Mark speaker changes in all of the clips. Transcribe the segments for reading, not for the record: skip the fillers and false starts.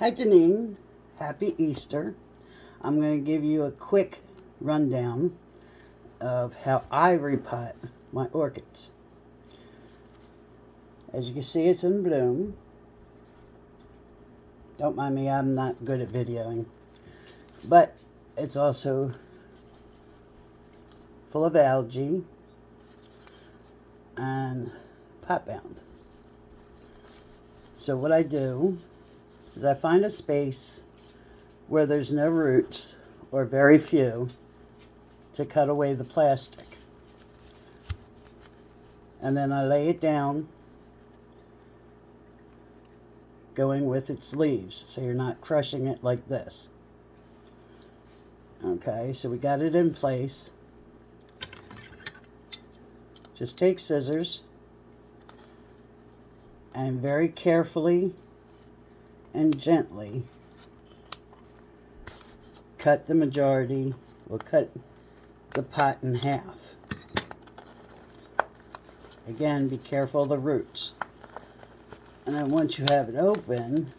Speaker 1: Hi Denine, happy Easter. I'm going to give you a quick rundown of how I repot my orchids. As you can see, it's in bloom. Don't mind me, I'm not good at videoing. But it's also full of algae and pot bound. So what I do is I find a space where there's no roots or very few to cut away the plastic. And then I lay it down going with its leaves, so you're not crushing it like this. Okay, so we got it in place. Just take scissors and very carefully and gently cut the majority, or cut the pot in half. Again, be careful of the roots. And then once you have it open,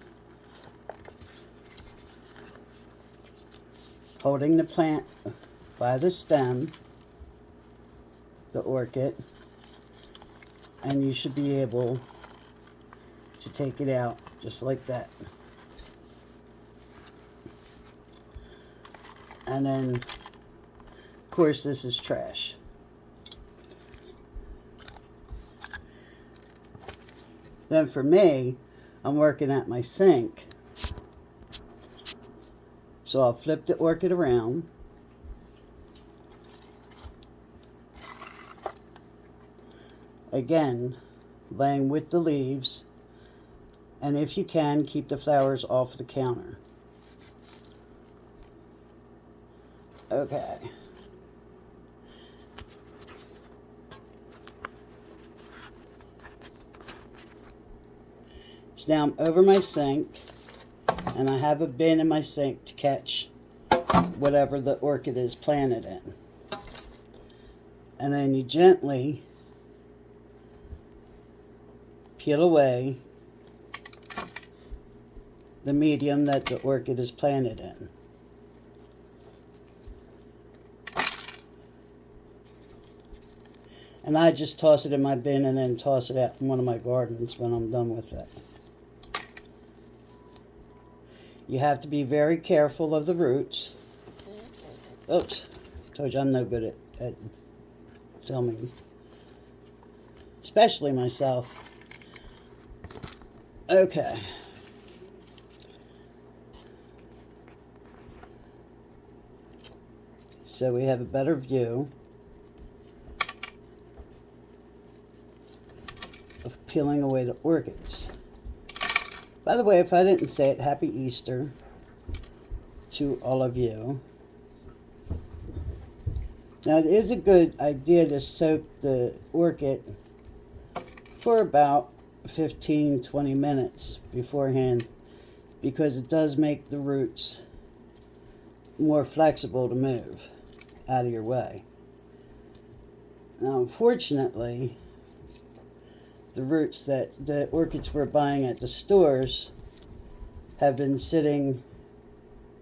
Speaker 1: holding the plant by the stem, the orchid, and you should be able to take it out just like that. And then, of course, this is trash. Then for me, I'm working at my sink. So I'll flip the orchid around. Again, laying with the leaves. And if you can, keep the flowers off the counter. Okay. So now I'm over my sink, and I have a bin in my sink to catch whatever the orchid is planted in. And then you gently peel away the medium that the orchid is planted in. And I just toss it in my bin and then toss it out in one of my gardens when I'm done with it. You have to be very careful of the roots. Oops, told you I'm no good at filming. Especially myself. Okay. So we have a better view of peeling away the orchids. By the way, if I didn't say it, happy Easter to all of you. Now, it is a good idea to soak the orchid for about 15-20 minutes beforehand, because it does make the roots more flexible to move out of your way. Now, unfortunately, the roots that the orchids we're buying at the stores have been sitting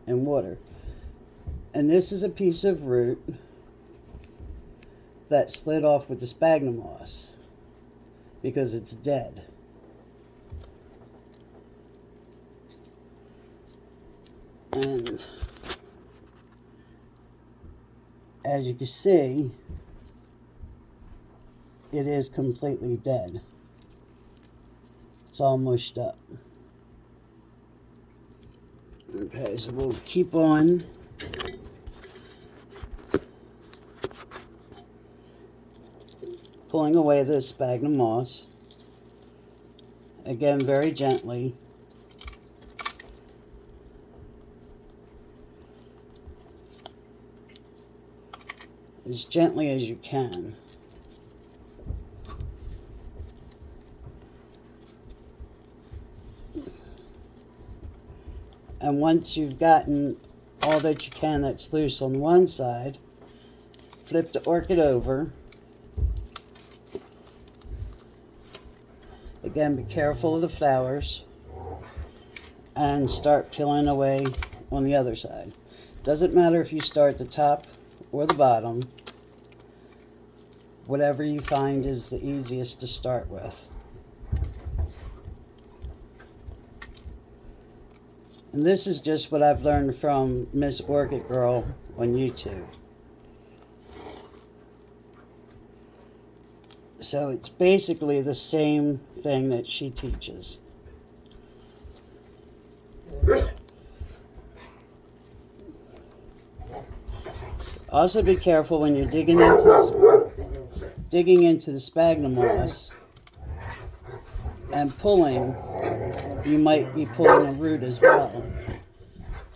Speaker 1: in water. And this is a piece of root that slid off with the sphagnum moss because it's dead. And as you can see, it is completely dead. It's all mushed up. Okay, so we'll keep on pulling away this sphagnum moss. Again, very gently. As gently as you can. And once you've gotten all that you can that's loose on one side, flip the orchid over. Again, be careful of the flowers. and start peeling away on the other side. Doesn't matter if you start at the top or the bottom. Whatever you find is the easiest to start with. And this is just what I've learned from Miss Orchid Girl on YouTube. So it's basically the same thing that she teaches. Also be careful when you're digging into the sphagnum moss and pulling. You might be pulling a root as well.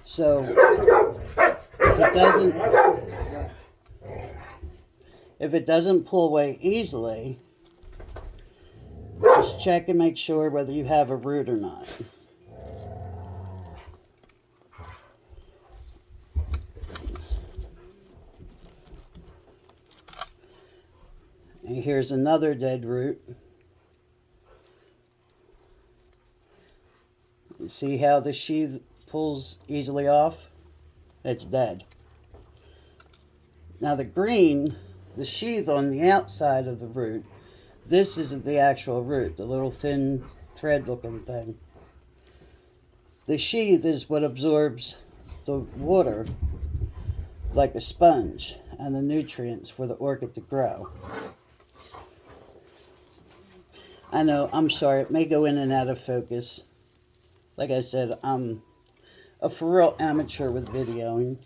Speaker 1: So if it doesn't pull away easily, just check and make sure whether you have a root or not. And here's another dead root. You see how the sheath pulls easily off? It's dead. Now the green, the sheath on the outside of the root, this isn't the actual root, the little thin thread looking thing. The sheath is what absorbs the water like a sponge and the nutrients for the orchid to grow. I know, I'm sorry, it may go in and out of focus. Like I said, I'm a for real amateur with videoing.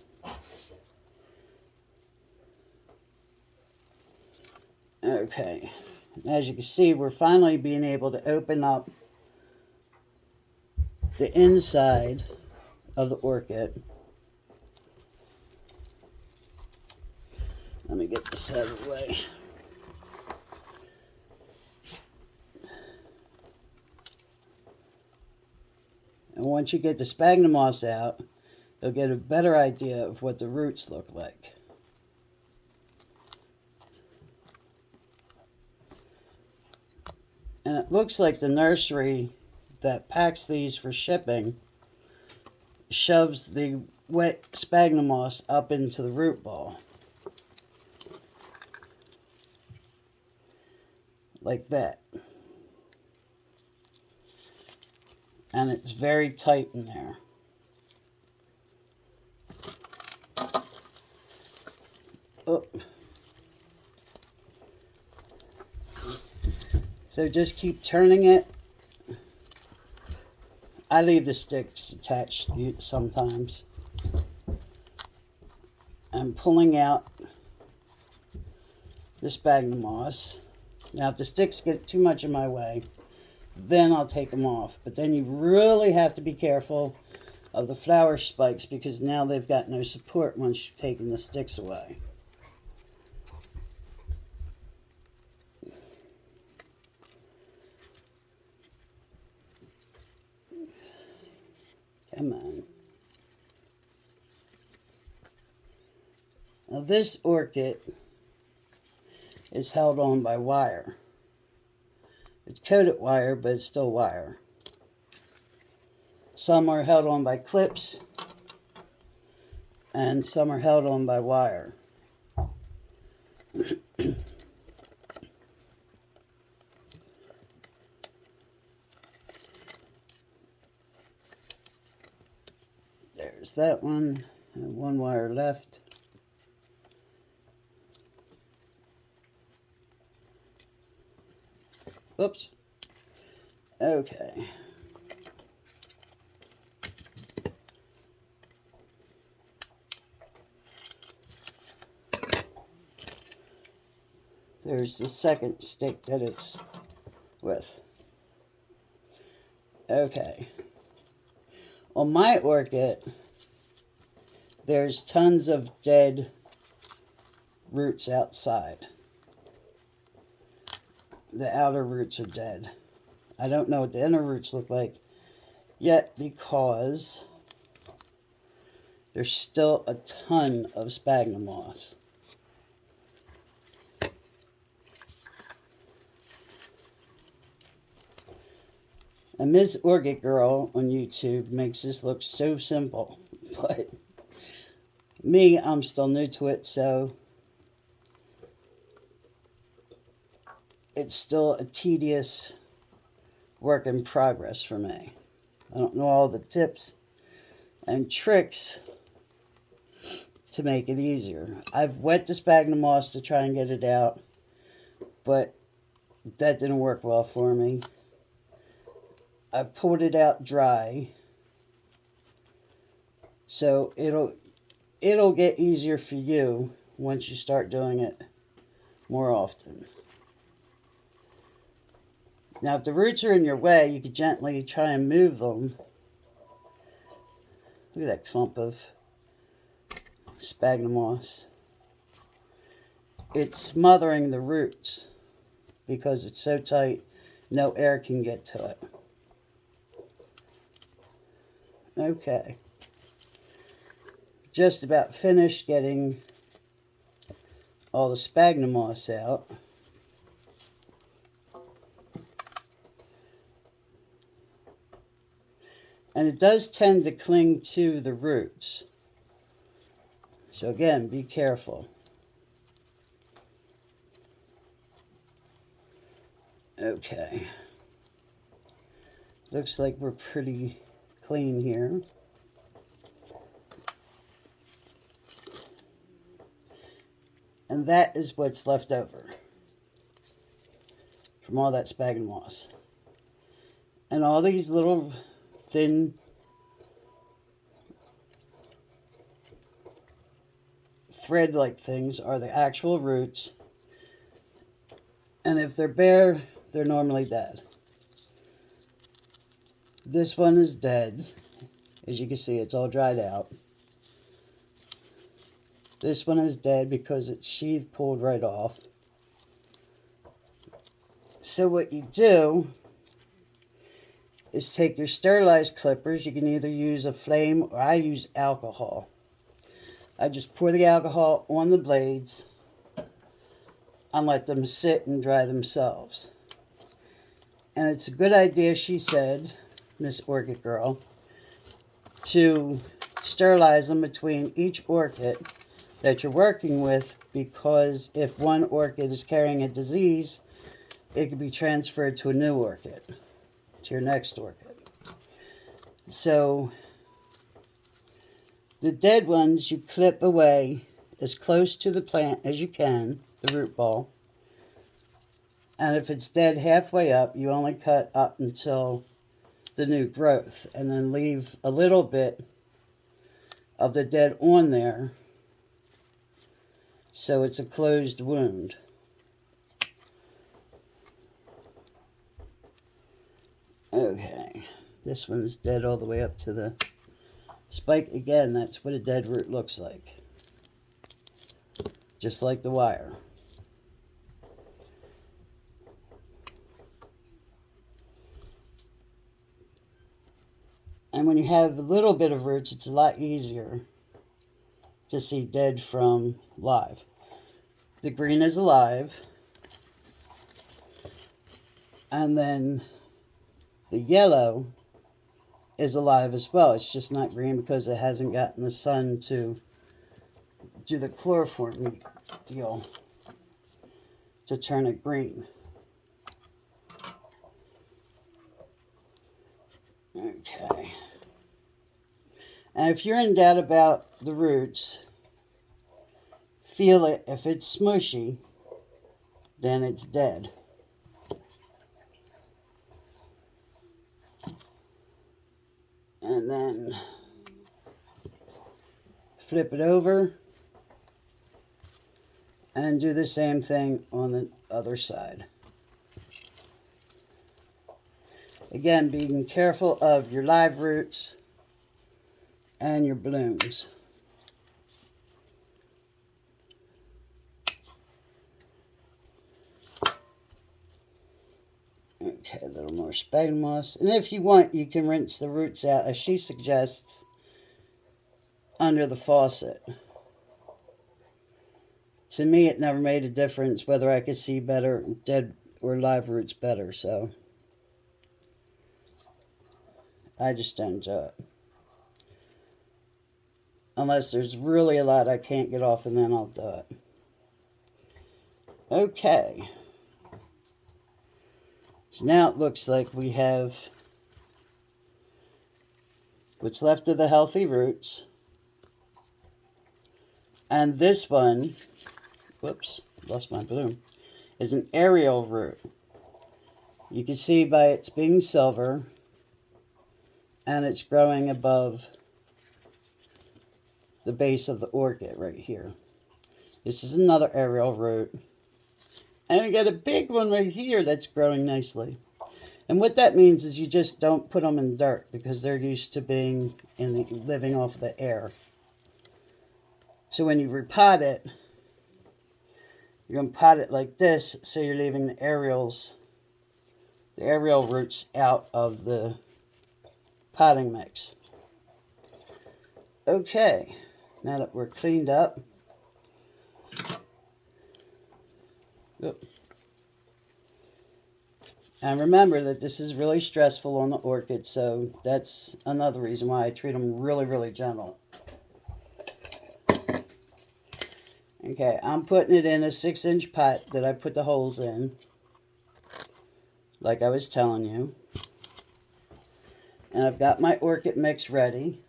Speaker 1: Okay, as you can see, we're finally being able to open up the inside of the orchid. Let me get this out of the way. And once you get the sphagnum moss out, you'll get a better idea of what the roots look like. And it looks like the nursery that packs these for shipping shoves the wet sphagnum moss up into the root ball. Like that. And it's very tight in there. Oh. So just keep turning it. I leave the sticks attached sometimes. And pulling out the sphagnum moss. Now if the sticks get too much in my way, then I'll take them off. But then you really have to be careful of the flower spikes because now they've got no support once you've taken the sticks away. Come on. Now this orchid is held on by wire. It's coated wire, but it's still wire. Some are held on by clips, and some are held on by wire. There's that one, and one wire left. Oops. Okay. There's the second stick that it's with. Okay. On my orchid, there's tons of dead roots outside. The outer roots are dead. I don't know what the inner roots look like yet because there's still a ton of sphagnum moss. And Miss Orchid Girl on YouTube makes this look so simple. But me, I'm still new to it, so it's still a tedious work in progress for me. I don't know all the tips and tricks to make it easier. I've wet the sphagnum moss to try and get it out, but that didn't work well for me. I pulled it out dry, so it'll get easier for you once you start doing it more often. Now, if the roots are in your way, you could gently try and move them. Look at that clump of sphagnum moss. It's smothering the roots because it's so tight, no air can get to it. Okay. Just about finished getting all the sphagnum moss out. And it does tend to cling to the roots. So again, be careful. Okay. Looks like we're pretty clean here. And that is what's left over from all that sphagnum moss. And all these little thin thread-like things are the actual roots. And if they're bare, they're normally dead. This one is dead. As you can see, it's all dried out. This one is dead because its sheath pulled right off. So what you do is take your sterilized clippers. You can either use a flame or I use alcohol. I just pour the alcohol on the blades and let them sit and dry themselves. And it's a good idea, she said, Miss Orchid Girl, to sterilize them between each orchid that you're working with, because if one orchid is carrying a disease, it could be transferred to a new orchid, to your next orchid. So the dead ones you clip away as close to the plant as you can, the root ball. And if it's dead halfway up, you only cut up until the new growth, and then leave a little bit of the dead on there so it's a closed wound. Okay, this one's dead all the way up to the spike. Again, that's what a dead root looks like, just like the wire. And when you have a little bit of roots, it's a lot easier to see dead from live. The green is alive. And then the yellow is alive as well. It's just not green because it hasn't gotten the sun to do the chloroform deal to turn it green. Okay. And if you're in doubt about the roots, feel it. If it's smushy, then it's dead. And then flip it over and do the same thing on the other side. Again, being careful of your live roots and your blooms. Okay, a little more sphagnum moss. And if you want, you can rinse the roots out, as she suggests, under the faucet. To me, it never made a difference whether I could see better dead or live roots better, so. I just don't do it. Unless there's really a lot I can't get off, and then I'll do it. Okay. So now it looks like we have what's left of the healthy roots. And this one, whoops, lost my bloom, is an aerial root. You can see by its being silver, and it's growing above the base of the orchid right here. This is another aerial root. And you got a big one right here that's growing nicely. And what that means is you just don't put them in dirt because they're used to being living off the air. So when you repot it, you're going to pot it like this, so you're leaving the aerial roots out of the potting mix. Okay, now that we're cleaned up, and remember that this is really stressful on the orchid, so that's another reason why I treat them really, really gentle. Okay, I'm putting it in a 6-inch pot that I put the holes in, like I was telling you. And I've got my orchid mix ready.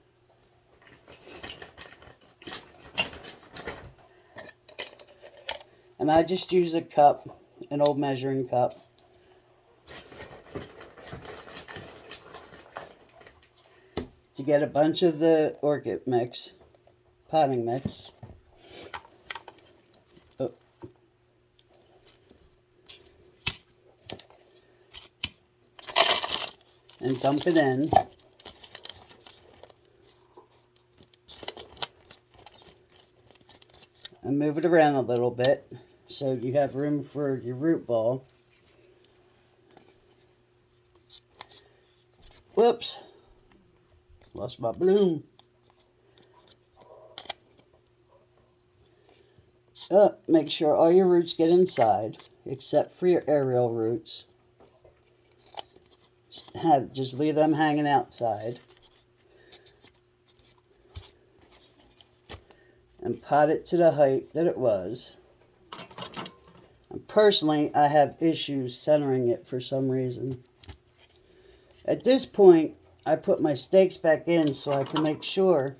Speaker 1: And I just use a cup, an old measuring cup. To get a bunch of the orchid mix, potting mix. Oh. And dump it in. And move it around a little bit so you have room for your root ball. Whoops. Lost my bloom. Make sure all your roots get inside, except for your aerial roots. Just leave them hanging outside. And pot it to the height that it was. And personally, I have issues centering it for some reason. At this point, I put my stakes back in so I can make sure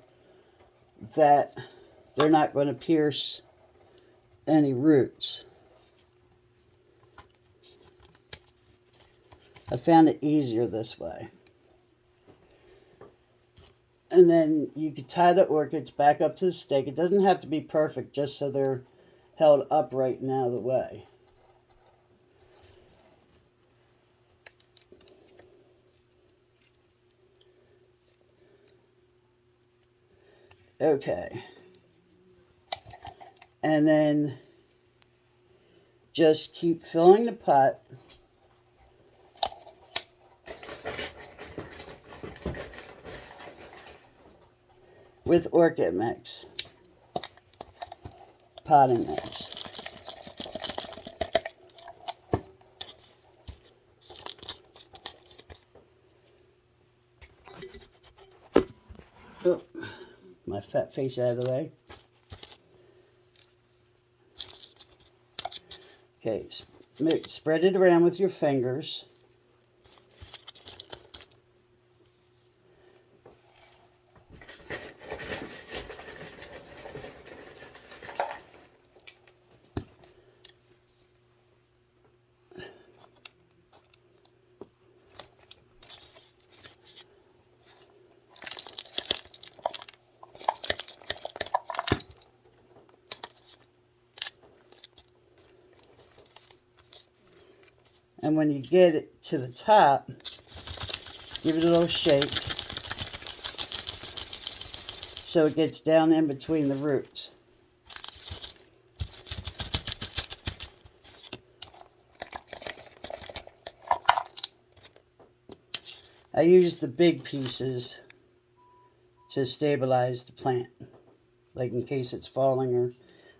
Speaker 1: that they're not going to pierce any roots. I found it easier this way. And then you can tie the orchids back up to the stake. It doesn't have to be perfect, just so they're held upright and out of the way. Okay. And then just keep filling the pot. With orchid mix. Potting mix. Oh, my fat face out of the way. Okay, spread it around with your fingers. And when you get it to the top, give it a little shake so it gets down in between the roots. I use the big pieces to stabilize the plant, like in case it's falling or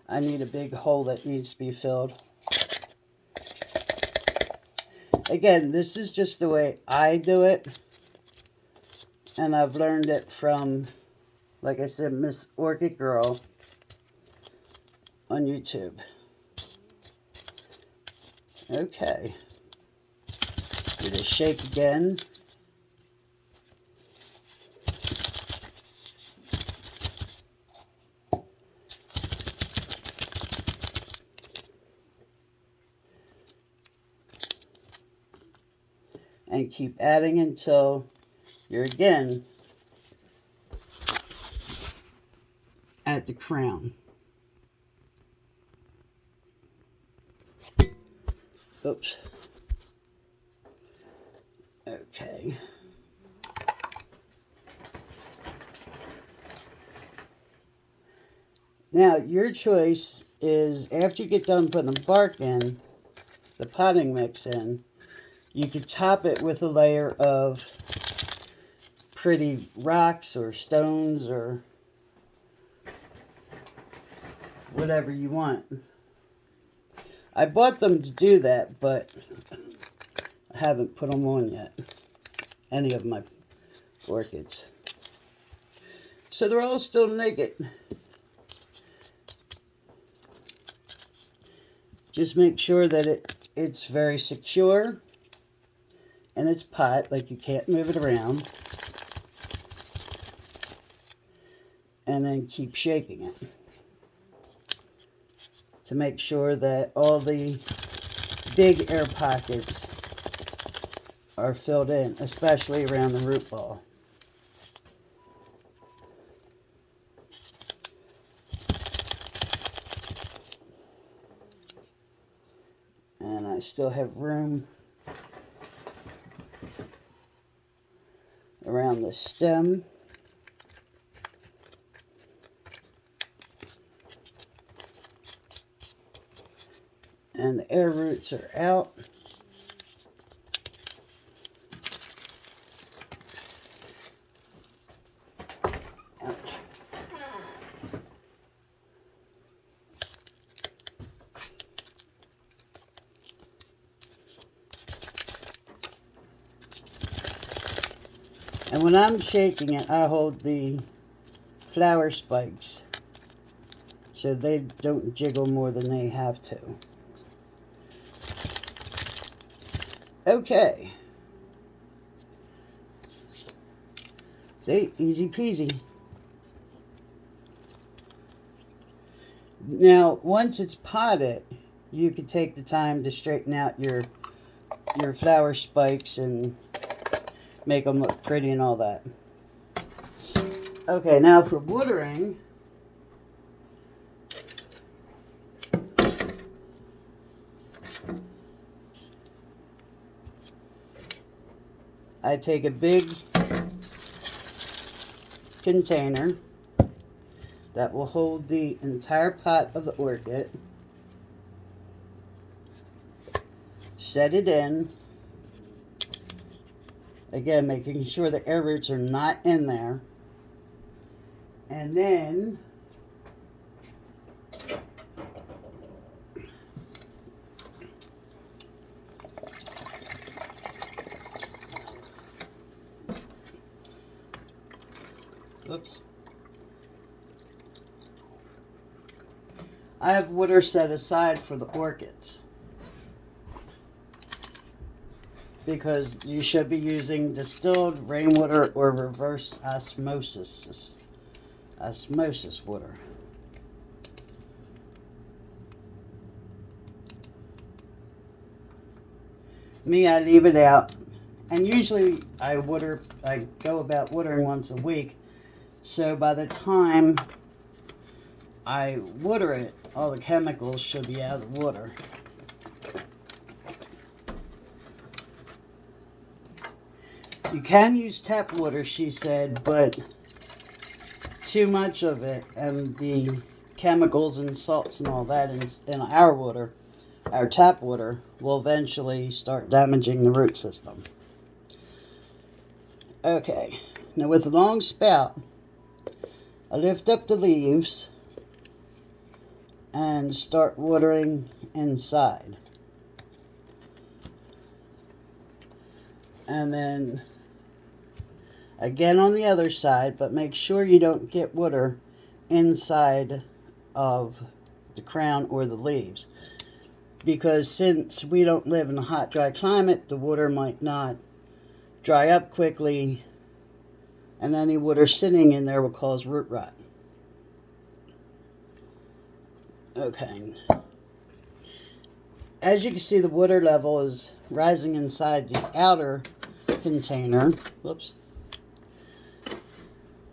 Speaker 1: I need a big hole that needs to be filled. Again, this is just the way I do it. And I've learned it from, like I said, Miss Orchid Girl on YouTube. Okay. Do the shake again. And keep adding until you're again at the crown. Oops. Okay. Now, your choice is, after you get done putting the bark in, the potting mix in, you could top it with a layer of pretty rocks or stones or whatever you want. I bought them to do that, but I haven't put them on yet. Any of my orchids. So they're all still naked. Just make sure that it's very secure in its pot, like you can't move it around. And then keep shaking it to make sure that all the big air pockets are filled in, especially around the root ball. And I still have room around the stem. And the air roots are out. Ouch. And when I'm shaking it, I hold the flower spikes so they don't jiggle more than they have to. Okay. See, easy peasy. Now, once it's potted, you can take the time to straighten out your flower spikes and make them look pretty and all that. Okay, now for watering, I take a big container that will hold the entire pot of the orchid, set it in, again making sure the air roots are not in there, and then oops, I have water set aside for the orchids because you should be using distilled rainwater or reverse osmosis water. Me, I leave it out, and usually I go about watering once a week, so by the time I water it, all the chemicals should be out of the water. You can use tap water, she said, but too much of it and the chemicals and salts and all that in our water, our tap water, will eventually start damaging the root system. Okay, now with the long spout, I lift up the leaves and start watering inside. And then Again on the other side, but make sure you don't get water inside of the crown or the leaves. Because since we don't live in a hot, dry climate, the water might not dry up quickly, and any water sitting in there will cause root rot. Okay. As you can see, the water level is rising inside the outer container. Whoops.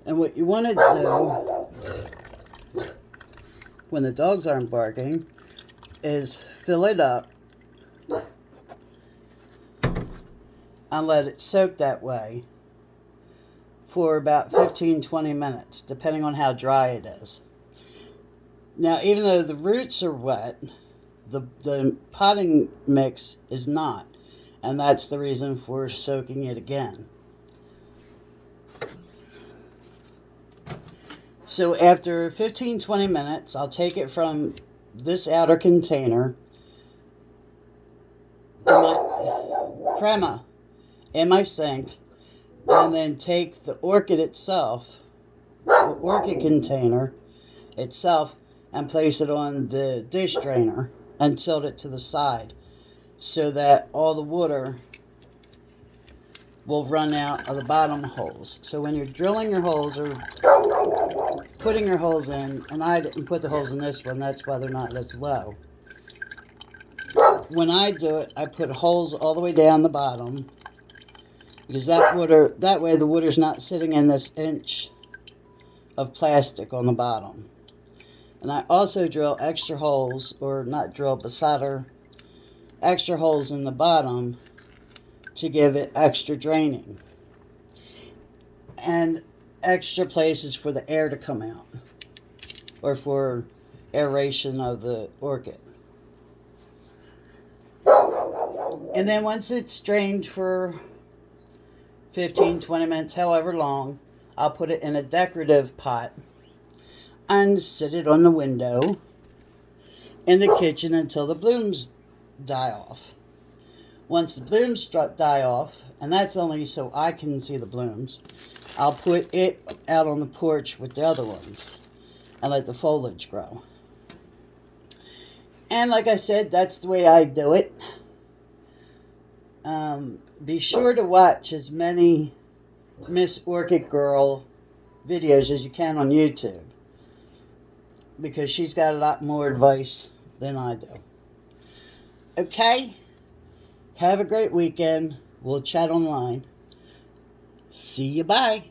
Speaker 1: And what you want to do when the dogs aren't barking is fill it up and let it soak that way for about 15-20 minutes, depending on how dry it is. Now, even though the roots are wet, the potting mix is not, and that's the reason for soaking it again. So after 15-20 minutes, I'll take it from this outer container, crema in my sink, and then take the orchid itself, the orchid container itself, and place it on the dish drainer and tilt it to the side so that all the water will run out of the bottom holes. So when you're drilling your holes or putting your holes in, and I didn't put the holes in this one, that's why they're not as low. When I do it, I put holes all the way down the bottom, because that way the water's not sitting in this inch of plastic on the bottom. And I also drill extra holes, or not drill, but solder extra holes in the bottom to give it extra draining and extra places for the air to come out, or for aeration of the orchid. And then once it's drained for 15-20 minutes, however long, I'll put it in a decorative pot and sit it on the window in the kitchen until the blooms die off. Once the blooms die off, and that's only so I can see the blooms, I'll put it out on the porch with the other ones and let the foliage grow. And like I said, that's the way I do it. Be sure to watch as many Miss Orchid Girl videos as you can on YouTube, because she's got a lot more advice than I do. Okay? Have a great weekend. We'll chat online. See you. Bye.